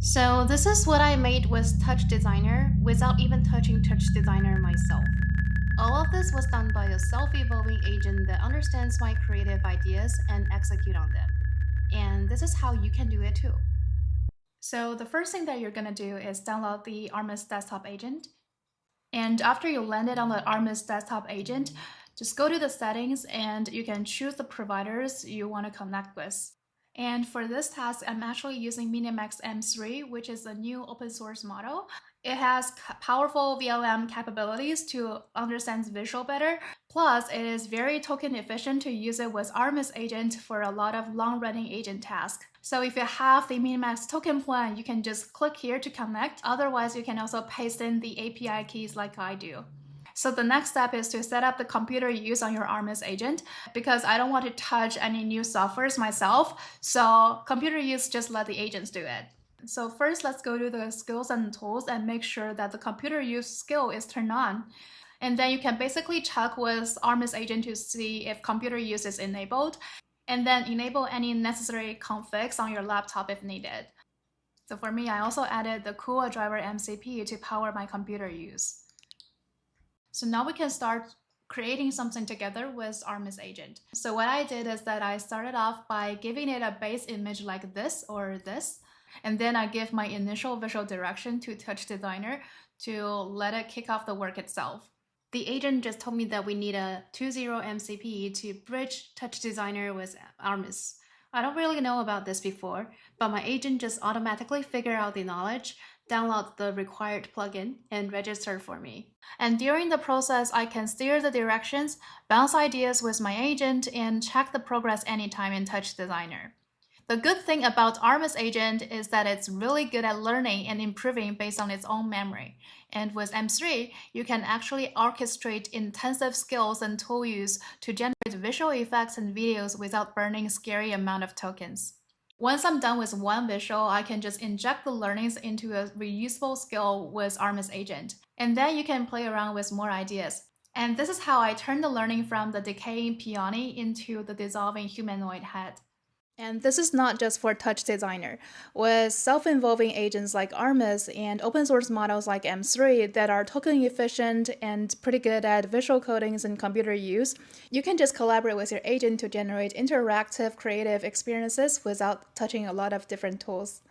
So this is what I made with TouchDesigner without even touching TouchDesigner myself. All of this was done by a self-evolving agent that understands my creative ideas and execute on them. And this is how you can do it too. So the first thing that you're gonna do is download the Hermes Desktop Agent. And after you landed on the Hermes Desktop Agent, just go to the settings and you can choose the providers you want to connect with. And for this task, I'm actually using MiniMax M3, which is a new open source model. It has powerful VLM capabilities to understand visual better. Plus, it is very token efficient to use it with Hermes agent for a lot of long-running agent tasks. So if you have the MiniMax token plan, you can just click here to connect. Otherwise, you can also paste in the API keys like I do. So the next step is to set up the computer you use on your Hermes agent because I don't want to touch any new softwares myself. So computer use, just let the agents do it. So first, let's go to the skills and tools and make sure that the computer use skill is turned on. And then you can basically check with Hermes agent to see if computer use is enabled, and then enable any necessary configs on your laptop if needed. So for me, I also added the Cool driver MCP to power my computer use. So now we can start creating something together with Hermes agent. So what I did is that I started off by giving it a base image like this or this, and then I give my initial visual direction to TouchDesigner to let it kick off the work itself. The agent just told me that we need a 2.0 MCP to bridge TouchDesigner with Hermes. I don't really know about this before, but my agent just automatically figured out the knowledge, download the required plugin, and register for me. And during the process, I can steer the directions, bounce ideas with my agent, and check the progress anytime in TouchDesigner. The good thing about Hermes agent is that it's really good at learning and improving based on its own memory. And with M3, you can actually orchestrate intensive skills and tool use to generate visual effects and videos without burning scary amount of tokens. Once I'm done with one visual, I can just inject the learnings into a reusable skill with Hermes agent. And then you can play around with more ideas. And this is how I turn the learning from the decaying peony into the dissolving humanoid head. And this is not just for TouchDesigner. With self-involving agents like Hermes and open source models like M3 that are token efficient and pretty good at visual codings and computer use, you can just collaborate with your agent to generate interactive, creative experiences without touching a lot of different tools.